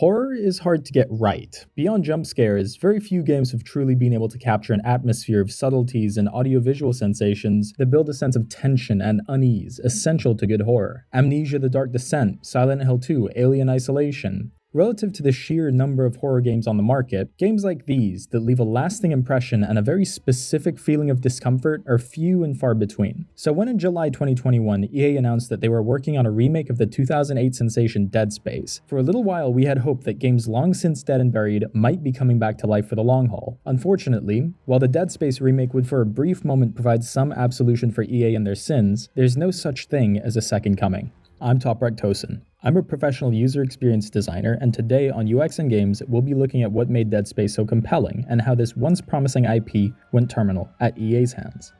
Horror is hard to get right. Beyond jump scares, very few games have truly been able to capture an atmosphere of subtleties and audiovisual sensations that build a sense of tension and unease essential to good horror. Amnesia: The Dark Descent, Silent Hill 2, Alien Isolation. Relative to the sheer number of horror games on the market, games like these that leave a lasting impression and a very specific feeling of discomfort are few and far between. So when in July 2021, EA announced that they were working on a remake of the 2008 sensation Dead Space, for a little while we had hope that games long since dead and buried might be coming back to life for the long haul. Unfortunately, while the Dead Space remake would for a brief moment provide some absolution for EA and their sins, there's no such thing as a second coming. I'm Toprak Tosun. I'm a professional user experience designer, and today on UX and Games, we'll be looking at what made Dead Space so compelling and how this once promising IP went terminal at EA's hands.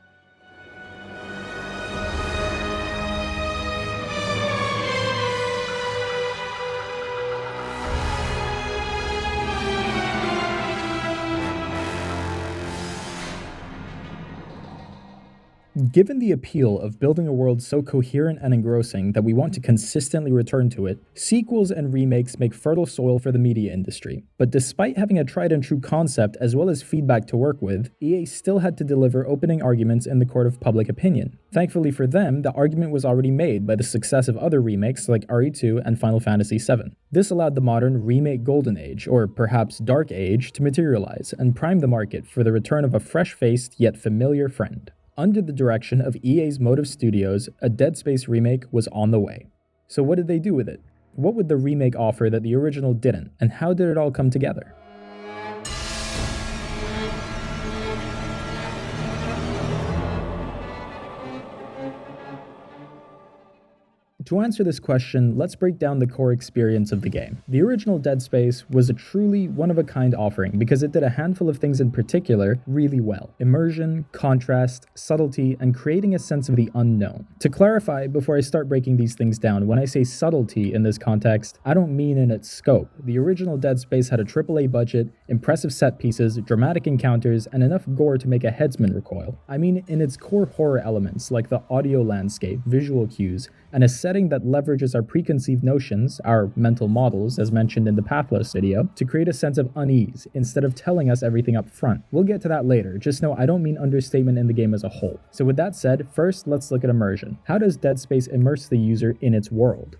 Given the appeal of building a world so coherent and engrossing that we want to consistently return to it, sequels and remakes make fertile soil for the media industry. But despite having a tried and true concept as well as feedback to work with, EA still had to deliver opening arguments in the court of public opinion. Thankfully for them, the argument was already made by the success of other remakes like RE2 and Final Fantasy VII. This allowed the modern remake golden age, or perhaps dark age, to materialize and prime the market for the return of a fresh-faced yet familiar friend. Under the direction of EA's Motive Studios, a Dead Space remake was on the way. So what did they do with it? What would the remake offer that the original didn't, and how did it all come together? To answer this question, let's break down the core experience of the game. The original Dead Space was a truly one-of-a-kind offering because it did a handful of things in particular really well. Immersion, contrast, subtlety, and creating a sense of the unknown. To clarify, before I start breaking these things down, when I say subtlety in this context, I don't mean in its scope. The original Dead Space had a AAA budget, impressive set pieces, dramatic encounters, and enough gore to make a headsman recoil. I mean in its core horror elements like the audio landscape, visual cues, and a setting that leverages our preconceived notions, our mental models, as mentioned in the Pathogenesis video, to create a sense of unease, instead of telling us everything up front. We'll get to that later, just know I don't mean understatement in the game as a whole. So with that said, first let's look at immersion. How does Dead Space immerse the user in its world?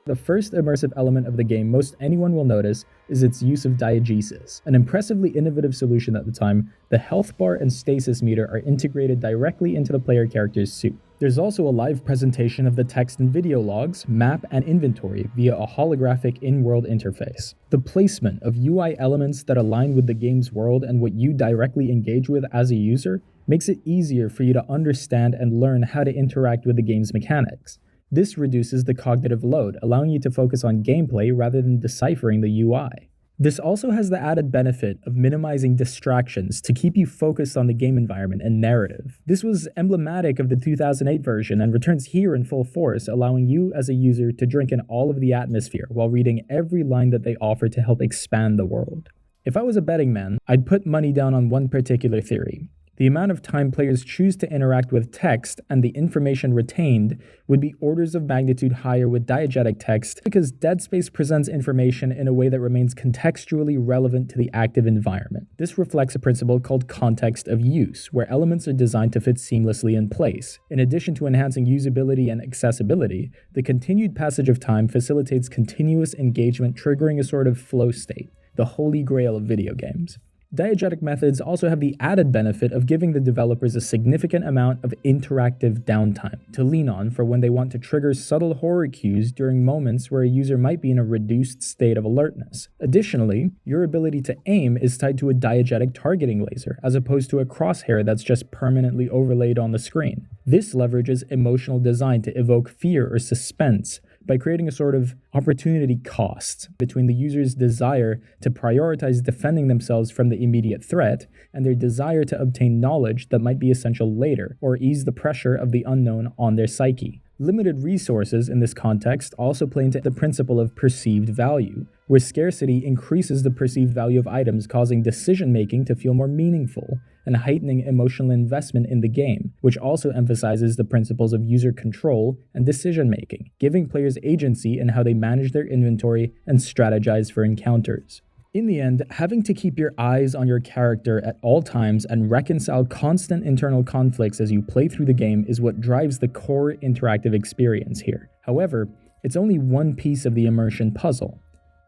The first immersive element of the game most anyone will notice is its use of diegesis. An impressively innovative solution at the time, the health bar and stasis meter are integrated directly into the player character's suit. There's also a live presentation of the text and video logs, map, and inventory via a holographic in-world interface. The placement of UI elements that align with the game's world and what you directly engage with as a user makes it easier for you to understand and learn how to interact with the game's mechanics. This reduces the cognitive load, allowing you to focus on gameplay rather than deciphering the UI. This also has the added benefit of minimizing distractions to keep you focused on the game environment and narrative. This was emblematic of the 2008 version and returns here in full force, allowing you as a user to drink in all of the atmosphere while reading every line that they offer to help expand the world. If I was a betting man, I'd put money down on one particular theory. The amount of time players choose to interact with text and the information retained would be orders of magnitude higher with diegetic text because Dead Space presents information in a way that remains contextually relevant to the active environment. This reflects a principle called context of use, where elements are designed to fit seamlessly in place. In addition to enhancing usability and accessibility, the continued passage of time facilitates continuous engagement, triggering a sort of flow state, the holy grail of video games. Diegetic methods also have the added benefit of giving the developers a significant amount of interactive downtime to lean on for when they want to trigger subtle horror cues during moments where a user might be in a reduced state of alertness. Additionally, your ability to aim is tied to a diegetic targeting laser, as opposed to a crosshair that's just permanently overlaid on the screen. This leverages emotional design to evoke fear or suspense, by creating a sort of opportunity cost between the user's desire to prioritize defending themselves from the immediate threat and their desire to obtain knowledge that might be essential later or ease the pressure of the unknown on their psyche. Limited resources in this context also play into the principle of perceived value, where scarcity increases the perceived value of items, causing decision-making to feel more meaningful. and heightening emotional investment in the game, which also emphasizes the principles of user control and decision-making, giving players agency in how they manage their inventory and strategize for encounters. In the end, having to keep your eyes on your character at all times and reconcile constant internal conflicts as you play through the game is what drives the core interactive experience here. However, it's only one piece of the immersion puzzle.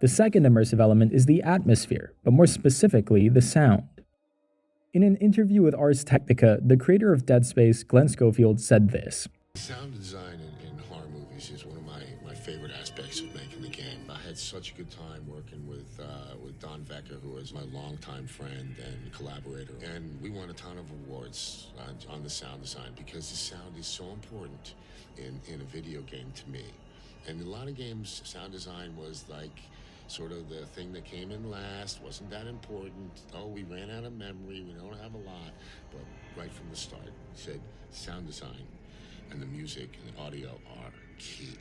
The second immersive element is the atmosphere, but more specifically, the sound. In an interview with Ars Technica, the creator of Dead Space, Glenn Schofield, said this. Sound design in horror movies is one of my favorite aspects of making the game. I had such a good time working with Don Vecker, who is my longtime friend and collaborator, and we won a ton of awards on the sound design because the sound is so important in a video game to me. And in a lot of games, sound design was like sort of the thing that came in last, wasn't that important. Oh, we ran out of memory, we don't have a lot. But right from the start, said sound design and the music and the audio are key.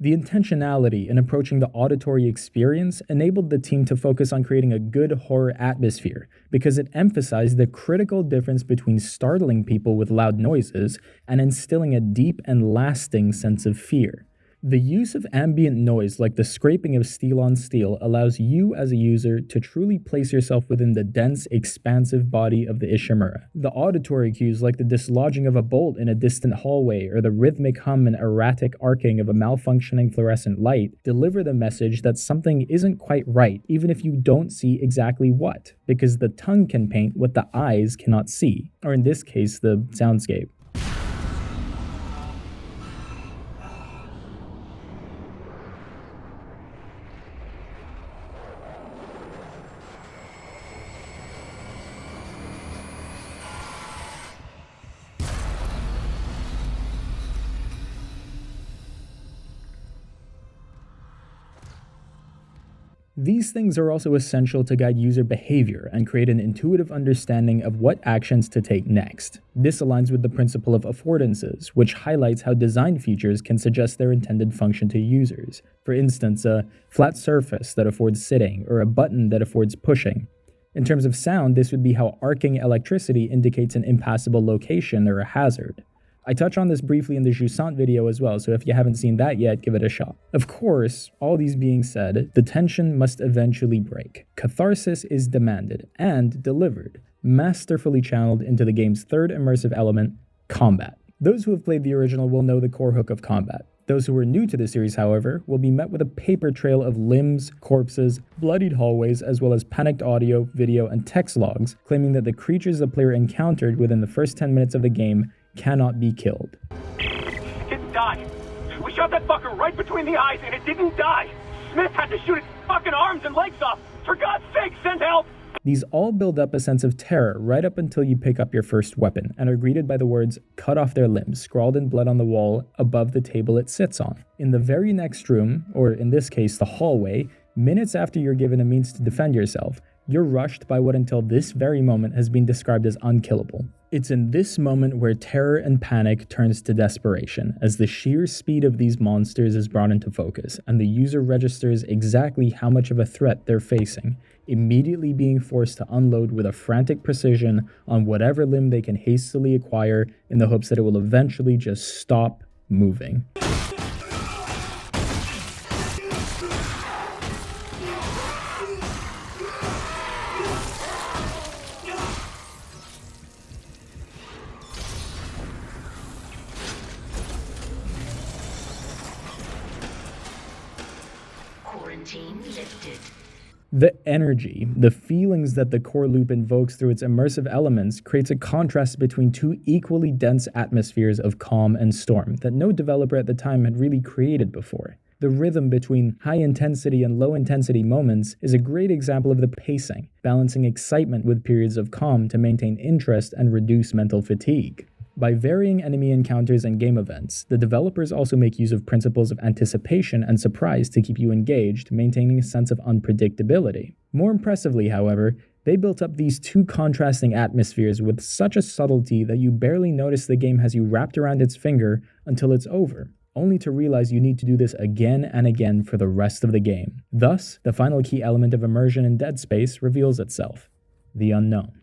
The intentionality in approaching the auditory experience enabled the team to focus on creating a good horror atmosphere because it emphasized the critical difference between startling people with loud noises and instilling a deep and lasting sense of fear. The use of ambient noise like the scraping of steel on steel allows you as a user to truly place yourself within the dense, expansive body of the Ishimura. The auditory cues like the dislodging of a bolt in a distant hallway or the rhythmic hum and erratic arcing of a malfunctioning fluorescent light deliver the message that something isn't quite right, even if you don't see exactly what, because the tongue can paint what the eyes cannot see, or in this case, the soundscape. These things are also essential to guide user behavior and create an intuitive understanding of what actions to take next. This aligns with the principle of affordances, which highlights how design features can suggest their intended function to users. For instance, a flat surface that affords sitting, or a button that affords pushing. In terms of sound, this would be how arcing electricity indicates an impassable location or a hazard. I touch on this briefly in the Jusant video as well, so if you haven't seen that yet, give it a shot. Of course, all these being said, the tension must eventually break. Catharsis is demanded and delivered, masterfully channeled into the game's third immersive element, combat. Those who have played the original will know the core hook of combat. Those who are new to the series, however, will be met with a paper trail of limbs, corpses, bloodied hallways, as well as panicked audio, video, and text logs claiming that the creatures the player encountered within the first 10 minutes of the game cannot be killed. It died. We shot that fucker right between the eyes and it didn't die. Smith had to shoot its fucking arms and legs off. For God's sake, send help! These all build up a sense of terror right up until you pick up your first weapon and are greeted by the words, "cut off their limbs," scrawled in blood on the wall above the table it sits on. In the very next room, or in this case the hallway, minutes after you're given a means to defend yourself, you're rushed by what until this very moment has been described as unkillable. It's in this moment where terror and panic turns to desperation, as the sheer speed of these monsters is brought into focus, and the user registers exactly how much of a threat they're facing, immediately being forced to unload with a frantic precision on whatever limb they can hastily acquire in the hopes that it will eventually just stop moving. The energy, the feelings that the core loop invokes through its immersive elements creates a contrast between two equally dense atmospheres of calm and storm that no developer at the time had really created before. The rhythm between high-intensity and low-intensity moments is a great example of the pacing, balancing excitement with periods of calm to maintain interest and reduce mental fatigue. By varying enemy encounters and game events, the developers also make use of principles of anticipation and surprise to keep you engaged, maintaining a sense of unpredictability. More impressively, however, they built up these two contrasting atmospheres with such a subtlety that you barely notice the game has you wrapped around its finger until it's over, only to realize you need to do this again and again for the rest of the game. Thus, the final key element of immersion in Dead Space reveals itself: the unknown.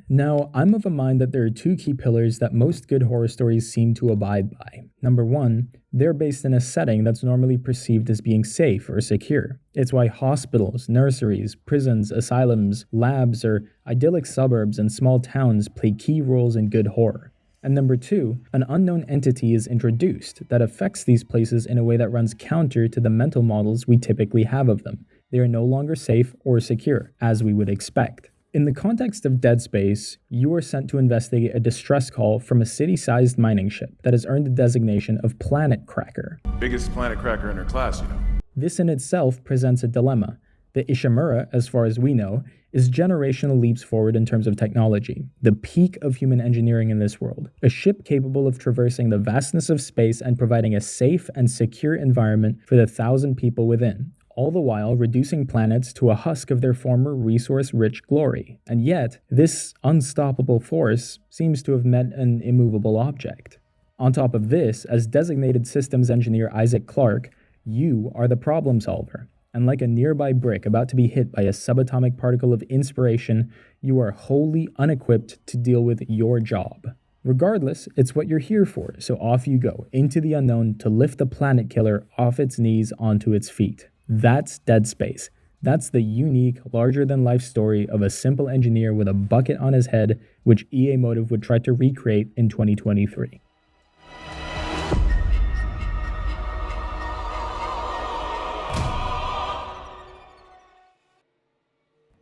Now, I'm of a mind that there are two key pillars that most good horror stories seem to abide by. Number one, they're based in a setting that's normally perceived as being safe or secure. It's why hospitals, nurseries, prisons, asylums, labs, or idyllic suburbs and small towns play key roles in good horror. And number two, an unknown entity is introduced that affects these places in a way that runs counter to the mental models we typically have of them. They are no longer safe or secure, as we would expect. In the context of Dead Space, you are sent to investigate a distress call from a city-sized mining ship that has earned the designation of Planet Cracker. Biggest planet cracker in her class, you know. This in itself presents a dilemma. The Ishimura, as far as we know, is generational leaps forward in terms of technology, the peak of human engineering in this world. A ship capable of traversing the vastness of space and providing a safe and secure environment for the 1,000 people within, all the while reducing planets to a husk of their former resource-rich glory. And yet, this unstoppable force seems to have met an immovable object. On top of this, as designated systems engineer Isaac Clarke, you are the problem solver. And like a nearby brick about to be hit by a subatomic particle of inspiration, you are wholly unequipped to deal with your job. Regardless, it's what you're here for, so off you go, into the unknown to lift the planet killer off its knees onto its feet. That's Dead Space. That's the unique, larger-than-life story of a simple engineer with a bucket on his head, which EA Motive would try to recreate in 2023.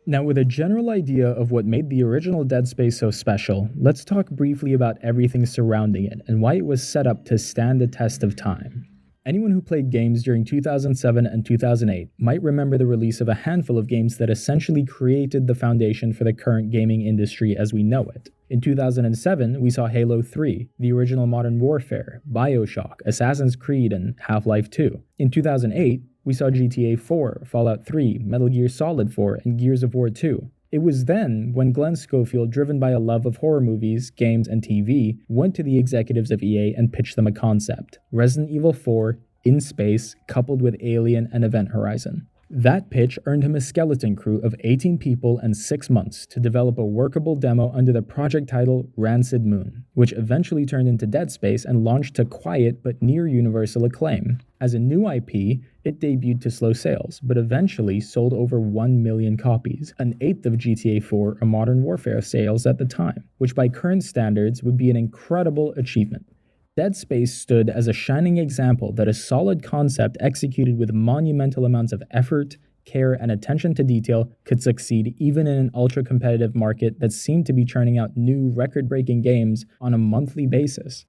Now, with a general idea of what made the original Dead Space so special, let's talk briefly about everything surrounding it and why it was set up to stand the test of time. Anyone who played games during 2007 and 2008 might remember the release of a handful of games that essentially created the foundation for the current gaming industry as we know it. In 2007, we saw Halo 3, the original Modern Warfare, BioShock, Assassin's Creed, and Half-Life 2. In 2008, we saw GTA 4, Fallout 3, Metal Gear Solid 4, and Gears of War 2. It was then when Glenn Schofield, driven by a love of horror movies, games, and TV, went to the executives of EA and pitched them a concept: Resident Evil 4 in space, coupled with Alien and Event Horizon. That pitch earned him a skeleton crew of 18 people and 6 months to develop a workable demo under the project title Rancid Moon, which eventually turned into Dead Space and launched to quiet but near universal acclaim. As a new IP, it debuted to slow sales, but eventually sold over 1 million copies, an eighth of GTA 4 or Modern Warfare sales at the time, which by current standards would be an incredible achievement. Dead Space stood as a shining example that a solid concept executed with monumental amounts of effort, care, and attention to detail could succeed even in an ultra-competitive market that seemed to be churning out new record-breaking games on a monthly basis.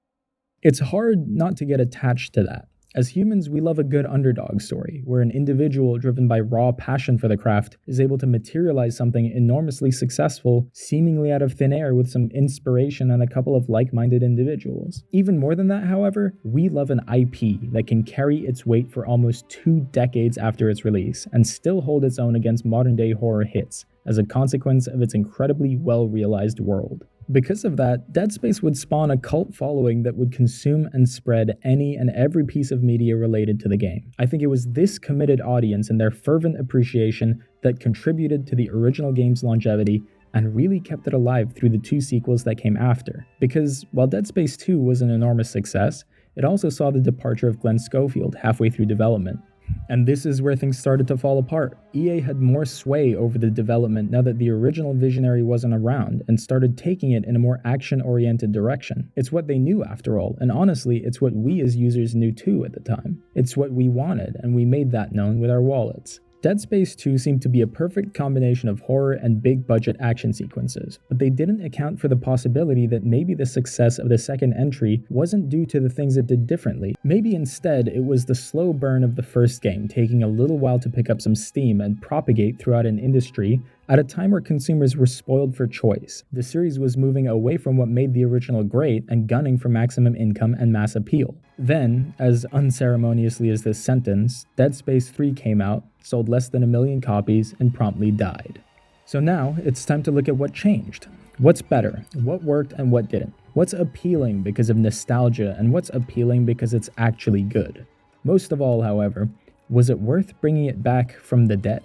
It's hard not to get attached to that. As humans, we love a good underdog story, where an individual driven by raw passion for the craft is able to materialize something enormously successful, seemingly out of thin air with some inspiration and a couple of like-minded individuals. Even more than that, however, we love an IP that can carry its weight for almost 2 decades after its release, and still hold its own against modern-day horror hits, as a consequence of its incredibly well-realized world. Because of that, Dead Space would spawn a cult following that would consume and spread any and every piece of media related to the game. I think it was this committed audience and their fervent appreciation that contributed to the original game's longevity and really kept it alive through the 2 sequels that came after. Because while Dead Space 2 was an enormous success, it also saw the departure of Glenn Schofield halfway through development. And this is where things started to fall apart. EA had more sway over the development now that the original visionary wasn't around, and started taking it in a more action-oriented direction. It's what they knew after all, and honestly, it's what we as users knew too at the time. It's what we wanted, and we made that known with our wallets. Dead Space 2 seemed to be a perfect combination of horror and big-budget action sequences, but they didn't account for the possibility that maybe the success of the second entry wasn't due to the things it did differently. Maybe instead it was the slow burn of the first game taking a little while to pick up some steam and propagate throughout an industry at a time where consumers were spoiled for choice. The series was moving away from what made the original great and gunning for maximum income and mass appeal. Then, as unceremoniously as this sentence, Dead Space 3 came out, sold less than 1 million copies, and promptly died. So now, it's time to look at what changed. What's better? What worked and what didn't? What's appealing because of nostalgia and what's appealing because it's actually good? Most of all, however, was it worth bringing it back from the dead?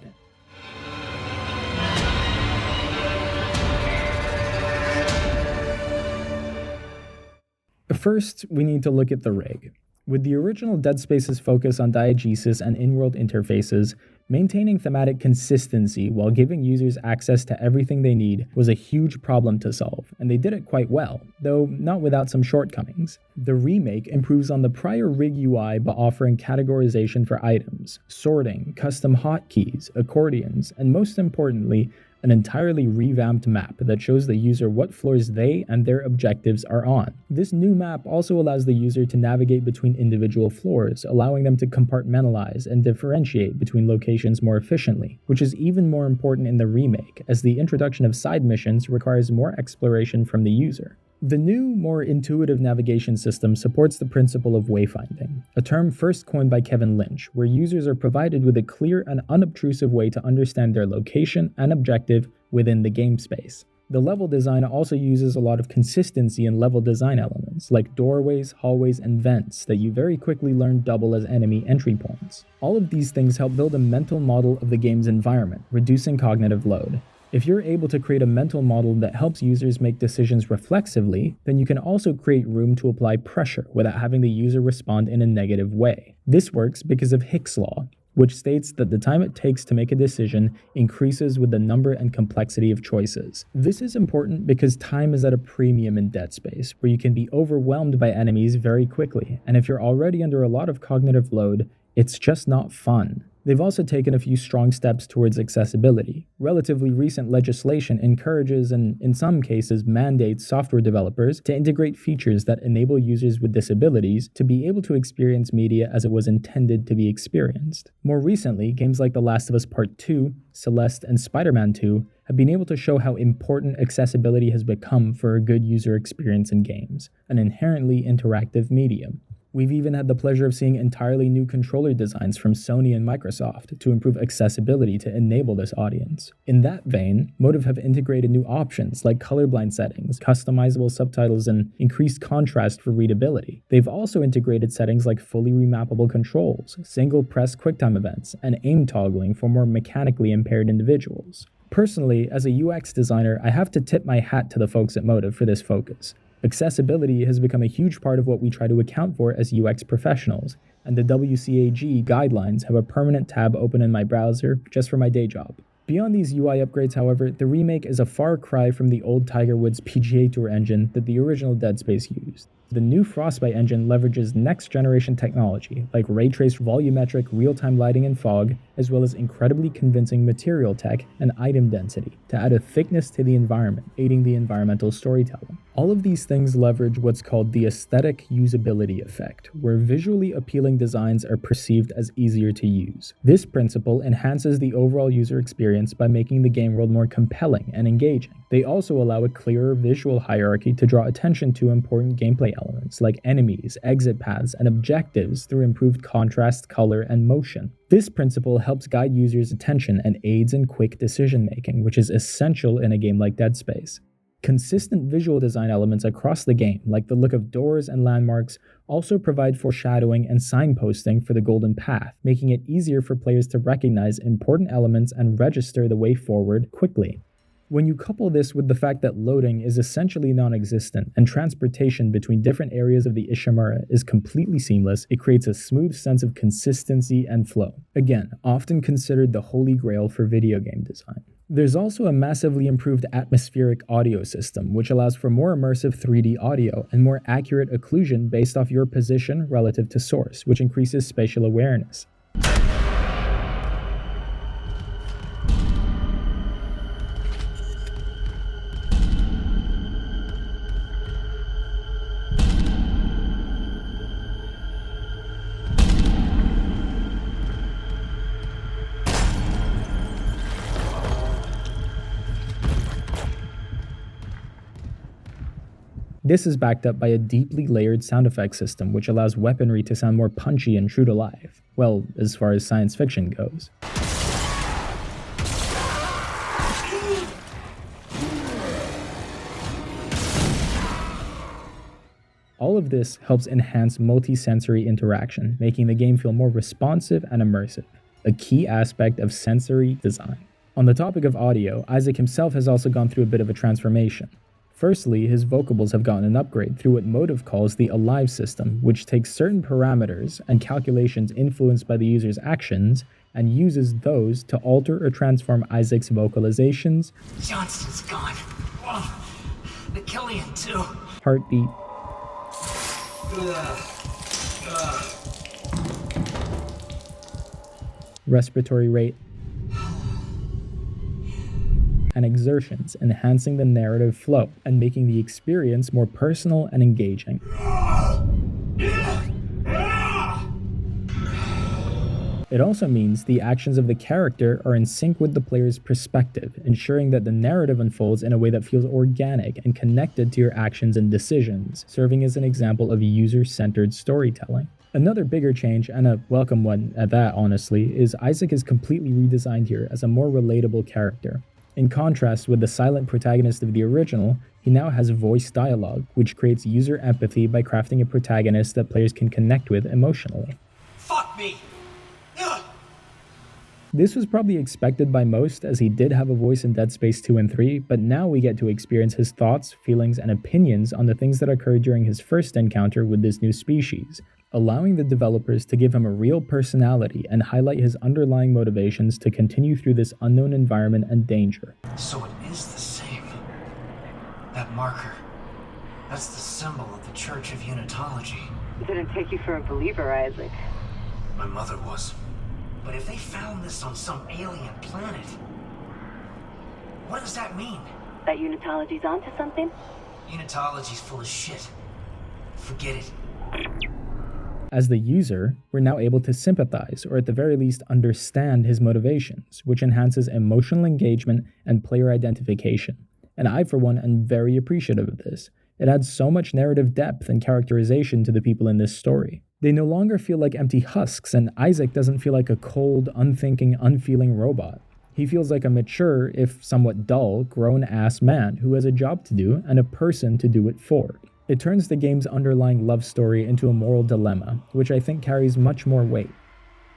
first, we need to look at the rig. With the original Dead Space's focus on diegesis and in-world interfaces, maintaining thematic consistency while giving users access to everything they need was a huge problem to solve, and they did it quite well, though not without some shortcomings. The remake improves on the prior rig UI by offering categorization for items, sorting, custom hotkeys, accordions, and most importantly, an entirely revamped map that shows the user what floors they and their objectives are on. This new map also allows the user to navigate between individual floors, allowing them to compartmentalize and differentiate between locations more efficiently, which is even more important in the remake, as the introduction of side missions requires more exploration from the user. The new, more intuitive navigation system supports the principle of wayfinding, a term first coined by Kevin Lynch, where users are provided with a clear and unobtrusive way to understand their location and objective within the game space. The level design also uses a lot of consistency in level design elements, like doorways, hallways, and vents that you very quickly learn double as enemy entry points. All of these things help build a mental model of the game's environment, reducing cognitive load. If you're able to create a mental model that helps users make decisions reflexively, then you can also create room to apply pressure without having the user respond in a negative way. This works because of Hicks' law, which states that the time it takes to make a decision increases with the number and complexity of choices. This is important because time is at a premium in Dead Space, where you can be overwhelmed by enemies very quickly, and if you're already under a lot of cognitive load, it's just not fun. They've also taken a few strong steps towards accessibility. Relatively recent legislation encourages and, in some cases, mandates software developers to integrate features that enable users with disabilities to be able to experience media as it was intended to be experienced. More recently, games like The Last of Us Part 2, Celeste, and Spider-Man 2 have been able to show how important accessibility has become for a good user experience in games, an inherently interactive medium. We've even had the pleasure of seeing entirely new controller designs from Sony and Microsoft to improve accessibility to enable this audience. In that vein, Motive have integrated new options like colorblind settings, customizable subtitles, and increased contrast for readability. They've also integrated settings like fully remappable controls, single-press QuickTime events, and aim toggling for more mechanically impaired individuals. Personally, as a UX designer, I have to tip my hat to the folks at Motive for this focus. Accessibility has become a huge part of what we try to account for as UX professionals, and the WCAG guidelines have a permanent tab open in my browser just for my day job. Beyond these UI upgrades, however, the remake is a far cry from the old Tiger Woods PGA Tour engine that the original Dead Space used. The new Frostbite engine leverages next-generation technology like ray-traced volumetric real-time lighting and fog, as well as incredibly convincing material tech and item density to add a thickness to the environment, aiding the environmental storytelling. All of these things leverage what's called the aesthetic usability effect, where visually appealing designs are perceived as easier to use. This principle enhances the overall user experience by making the game world more compelling and engaging. They also allow a clearer visual hierarchy to draw attention to important gameplay elements like enemies, exit paths, and objectives through improved contrast, color, and motion. This principle helps guide users' attention and aids in quick decision-making, which is essential in a game like Dead Space. Consistent visual design elements across the game, like the look of doors and landmarks, also provide foreshadowing and signposting for the Golden Path, making it easier for players to recognize important elements and register the way forward quickly. When you couple this with the fact that loading is essentially non-existent and transportation between different areas of the Ishimura is completely seamless, it creates a smooth sense of consistency and flow. Again, often considered the holy grail for video game design. There's also a massively improved atmospheric audio system, which allows for more immersive 3D audio and more accurate occlusion based off your position relative to source, which increases spatial awareness. This is backed up by a deeply layered sound effects system which allows weaponry to sound more punchy and true to life. Well, as far as science fiction goes. All of this helps enhance multi-sensory interaction, making the game feel more responsive and immersive, a key aspect of sensory design. On the topic of audio, Isaac himself has also gone through a bit of a transformation. Firstly, his vocables have gotten an upgrade through what Motive calls the Alive system, which takes certain parameters and calculations influenced by the user's actions and uses those to alter or transform Isaac's vocalizations, Johnston's gone. Oh, the Killian too. heartbeat, respiratory rate, and exertions, enhancing the narrative flow and making the experience more personal and engaging. It also means the actions of the character are in sync with the player's perspective, ensuring that the narrative unfolds in a way that feels organic and connected to your actions and decisions, serving as an example of user-centered storytelling. Another bigger change, and a welcome one at that honestly, is Isaac is completely redesigned here as a more relatable character. In contrast with the silent protagonist of the original, he now has voice dialogue, which creates user empathy by crafting a protagonist that players can connect with emotionally. Fuck me! Ugh. This was probably expected by most, as he did have a voice in Dead Space 2 and 3, but now we get to experience his thoughts, feelings, and opinions on the things that occurred during his first encounter with this new species, allowing the developers to give him a real personality and highlight his underlying motivations to continue through this unknown environment and danger. So it is the same. That marker. That's the symbol of the Church of Unitology. Didn't take you for a believer, Isaac. My mother was. But if they found this on some alien planet, what does that mean? That Unitology's onto something? Unitology's full of shit. Forget it. As the user, we're now able to sympathize, or at the very least understand his motivations, which enhances emotional engagement and player identification. And I, for one, am very appreciative of this. It adds so much narrative depth and characterization to the people in this story. They no longer feel like empty husks, and Isaac doesn't feel like a cold, unthinking, unfeeling robot. He feels like a mature, if somewhat dull, grown-ass man who has a job to do and a person to do it for. It turns the game's underlying love story into a moral dilemma, which I think carries much more weight.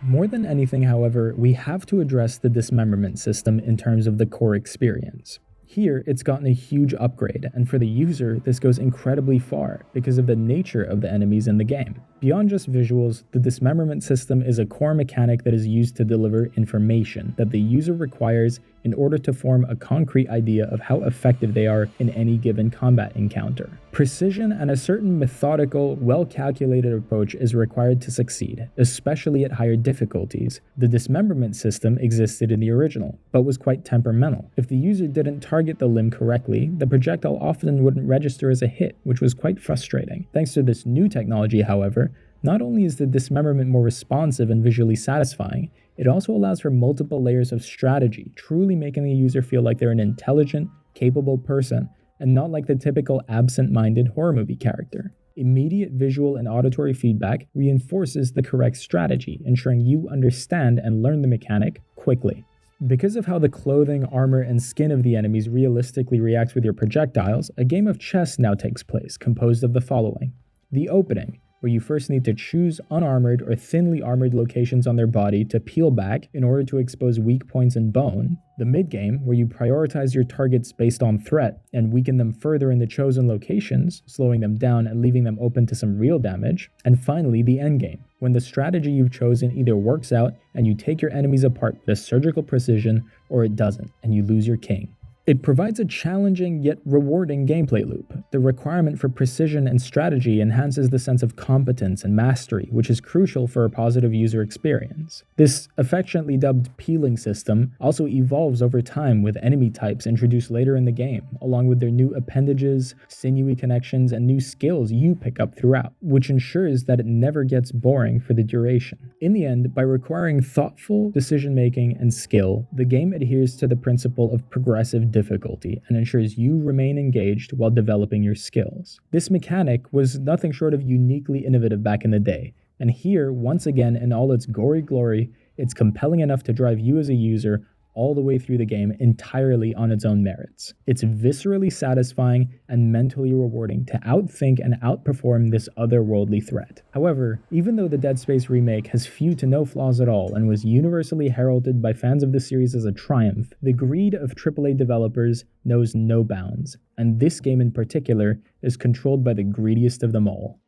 More than anything, however, we have to address the dismemberment system in terms of the core experience. Here, it's gotten a huge upgrade, and for the user, this goes incredibly far because of the nature of the enemies in the game. Beyond just visuals, the dismemberment system is a core mechanic that is used to deliver information that the user requires in order to form a concrete idea of how effective they are in any given combat encounter. Precision and a certain methodical, well-calculated approach is required to succeed, especially at higher difficulties. The dismemberment system existed in the original, but was quite temperamental. If the user didn't target the limb correctly, the projectile often wouldn't register as a hit, which was quite frustrating. Thanks to this new technology, however, not only is the dismemberment more responsive and visually satisfying, it also allows for multiple layers of strategy, truly making the user feel like they're an intelligent, capable person, and not like the typical absent-minded horror movie character. Immediate visual and auditory feedback reinforces the correct strategy, ensuring you understand and learn the mechanic quickly. Because of how the clothing, armor, and skin of the enemies realistically reacts with your projectiles, a game of chess now takes place, composed of the following. The opening, where you first need to choose unarmored or thinly armored locations on their body to peel back in order to expose weak points in bone. The mid-game, where you prioritize your targets based on threat and weaken them further in the chosen locations, slowing them down and leaving them open to some real damage. And finally, the endgame, when the strategy you've chosen either works out and you take your enemies apart with a surgical precision, or it doesn't and you lose your king. It provides a challenging yet rewarding gameplay loop. The requirement for precision and strategy enhances the sense of competence and mastery, which is crucial for a positive user experience. This affectionately dubbed peeling system also evolves over time with enemy types introduced later in the game, along with their new appendages, sinewy connections, and new skills you pick up throughout, which ensures that it never gets boring for the duration. In the end, by requiring thoughtful decision-making and skill, the game adheres to the principle of progressive difficulty and ensures you remain engaged while developing your skills. This mechanic was nothing short of uniquely innovative back in the day, and here, once again in all its gory glory, it's compelling enough to drive you as a user all the way through the game entirely on its own merits. It's viscerally satisfying and mentally rewarding to outthink and outperform this otherworldly threat. However, even though the Dead Space remake has few to no flaws at all and was universally heralded by fans of the series as a triumph, the greed of AAA developers knows no bounds, and this game in particular is controlled by the greediest of them all.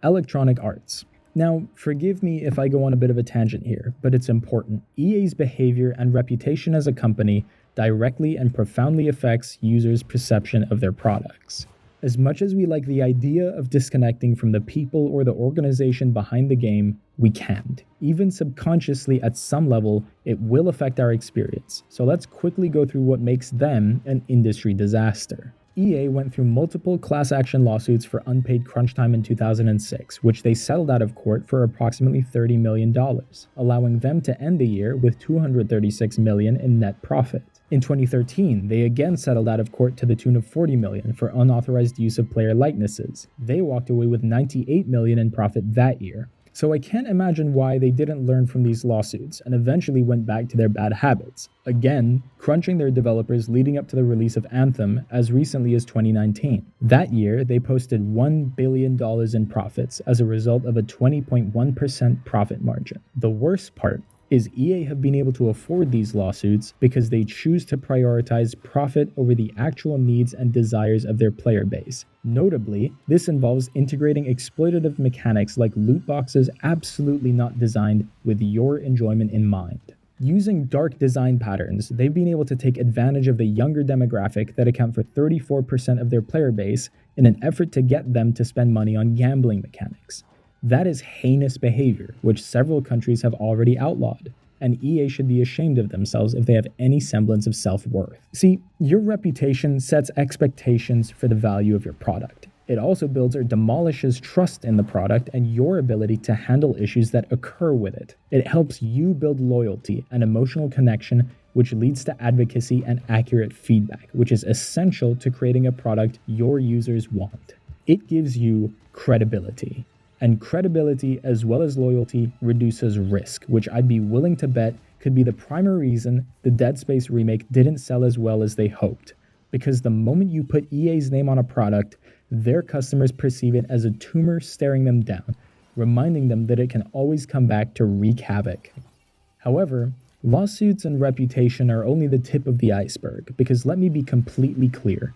Electronic Arts. Now, forgive me if I go on a bit of a tangent here, but it's important. EA's behavior and reputation as a company directly and profoundly affects users' perception of their products. As much as we like the idea of disconnecting from the people or the organization behind the game, we can't. Even subconsciously at some level, it will affect our experience. So let's quickly go through what makes them an industry disaster. EA went through multiple class action lawsuits for unpaid crunch time in 2006, which they settled out of court for approximately $30 million, allowing them to end the year with $236 million in net profit. In 2013, they again settled out of court to the tune of $40 million for unauthorized use of player likenesses. They walked away with $98 million in profit that year. So I can't imagine why they didn't learn from these lawsuits and eventually went back to their bad habits, again, crunching their developers leading up to the release of Anthem as recently as 2019. That year, they posted $1 billion in profits as a result of a 20.1% profit margin. The worst part is EA have been able to afford these lawsuits because they choose to prioritize profit over the actual needs and desires of their player base. Notably, this involves integrating exploitative mechanics like loot boxes absolutely not designed with your enjoyment in mind. Using dark design patterns, they've been able to take advantage of the younger demographic that account for 34% of their player base in an effort to get them to spend money on gambling mechanics. That is heinous behavior, which several countries have already outlawed, and EA should be ashamed of themselves if they have any semblance of self-worth. See, your reputation sets expectations for the value of your product. It also builds or demolishes trust in the product and your ability to handle issues that occur with it. It helps you build loyalty and emotional connection, which leads to advocacy and accurate feedback, which is essential to creating a product your users want. It gives you credibility. And credibility as well as loyalty reduces risk, which I'd be willing to bet could be the primary reason the Dead Space remake didn't sell as well as they hoped. Because the moment you put EA's name on a product, their customers perceive it as a tumor staring them down, reminding them that it can always come back to wreak havoc. However, lawsuits and reputation are only the tip of the iceberg, because let me be completely clear.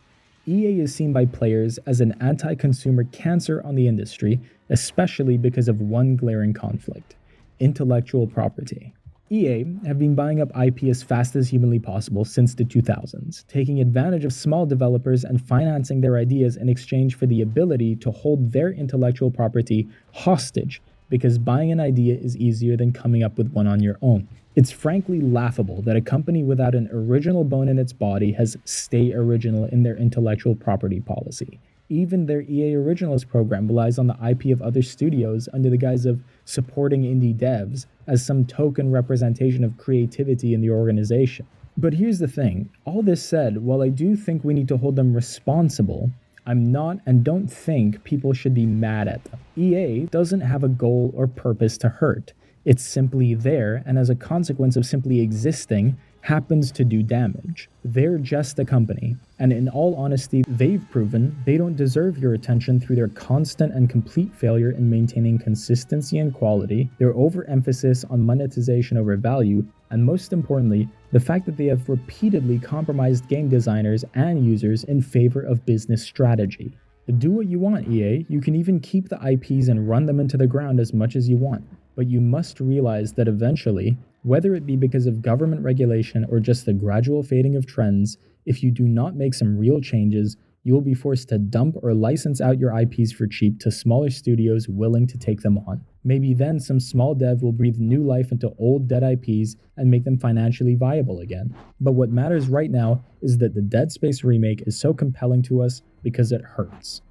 EA is seen by players as an anti-consumer cancer on the industry, especially because of one glaring conflict: intellectual property. EA have been buying up IP as fast as humanly possible since the 2000s, taking advantage of small developers and financing their ideas in exchange for the ability to hold their intellectual property hostage, because buying an idea is easier than coming up with one on your own. It's frankly laughable that a company without an original bone in its body has stay original in their intellectual property policy. Even their EA Originals program relies on the IP of other studios under the guise of supporting indie devs as some token representation of creativity in the organization. But here's the thing, all this said, while I do think we need to hold them responsible, I'm not and don't think people should be mad at them. EA doesn't have a goal or purpose to hurt. It's simply there, and as a consequence of simply existing, happens to do damage. They're just a company, and in all honesty, they've proven they don't deserve your attention through their constant and complete failure in maintaining consistency and quality, their overemphasis on monetization over value, and most importantly, the fact that they have repeatedly compromised game designers and users in favor of business strategy. Do what you want, EA. You can even keep the IPs and run them into the ground as much as you want. But you must realize that eventually, whether it be because of government regulation or just the gradual fading of trends, if you do not make some real changes, you will be forced to dump or license out your IPs for cheap to smaller studios willing to take them on. Maybe then some small dev will breathe new life into old dead IPs and make them financially viable again. But what matters right now is that the Dead Space remake is so compelling to us because it hurts.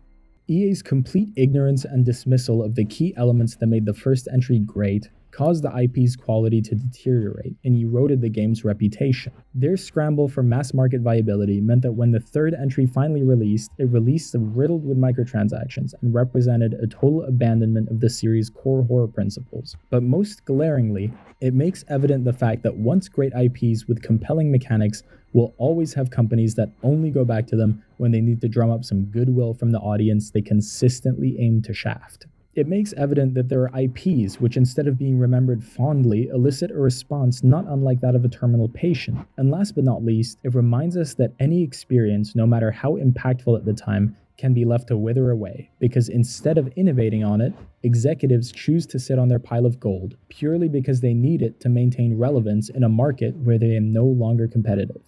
EA's complete ignorance and dismissal of the key elements that made the first entry great, caused the IP's quality to deteriorate and eroded the game's reputation. Their scramble for mass market viability meant that when the third entry finally released, it released riddled with microtransactions and represented a total abandonment of the series' core horror principles. But most glaringly, it makes evident the fact that once great IPs with compelling mechanics will always have companies that only go back to them when they need to drum up some goodwill from the audience they consistently aim to shaft. It makes evident that there are IPs which, instead of being remembered fondly, elicit a response not unlike that of a terminal patient. And last but not least, it reminds us that any experience, no matter how impactful at the time, can be left to wither away, because instead of innovating on it, executives choose to sit on their pile of gold, purely because they need it to maintain relevance in a market where they are no longer competitive.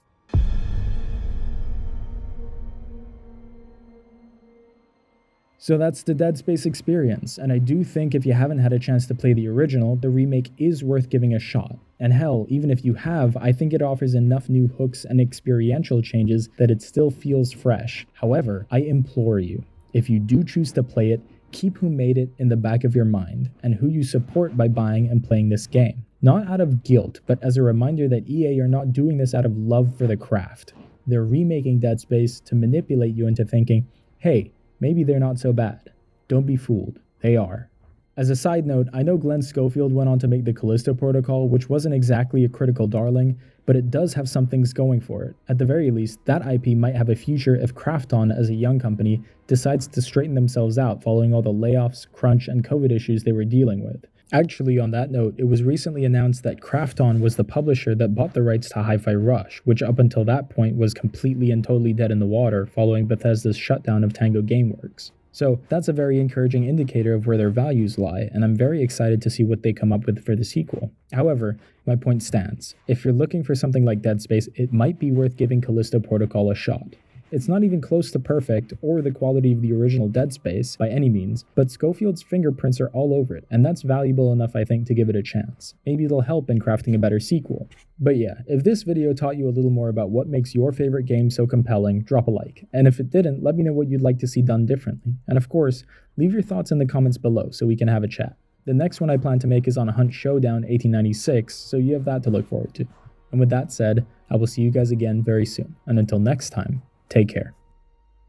So that's the Dead Space experience, and I do think if you haven't had a chance to play the original, the remake is worth giving a shot. And hell, even if you have, I think it offers enough new hooks and experiential changes that it still feels fresh. However, I implore you, if you do choose to play it, keep who made it in the back of your mind, and who you support by buying and playing this game. Not out of guilt, but as a reminder that EA are not doing this out of love for the craft. They're remaking Dead Space to manipulate you into thinking, hey, maybe they're not so bad. Don't be fooled. They are. As a side note, I know Glenn Schofield went on to make the Callisto Protocol, which wasn't exactly a critical darling, but it does have some things going for it. At the very least, that IP might have a future if Krafton, as a young company, decides to straighten themselves out following all the layoffs, crunch, and COVID issues they were dealing with. Actually, on that note, it was recently announced that Krafton was the publisher that bought the rights to Hi-Fi Rush, which up until that point was completely and totally dead in the water following Bethesda's shutdown of Tango Gameworks. So that's a very encouraging indicator of where their values lie, and I'm very excited to see what they come up with for the sequel. However, my point stands. If you're looking for something like Dead Space, it might be worth giving Callisto Protocol a shot. It's not even close to perfect or the quality of the original Dead Space by any means, but Schofield's fingerprints are all over it, and that's valuable enough, I think, to give it a chance. Maybe it'll help in crafting a better sequel. But yeah, if this video taught you a little more about what makes your favorite game so compelling, drop a like. And if it didn't, let me know what you'd like to see done differently. And of course, leave your thoughts in the comments below so we can have a chat. The next one I plan to make is on Hunt Showdown 1896, so you have that to look forward to. And with that said, I will see you guys again very soon. And until next time, take care.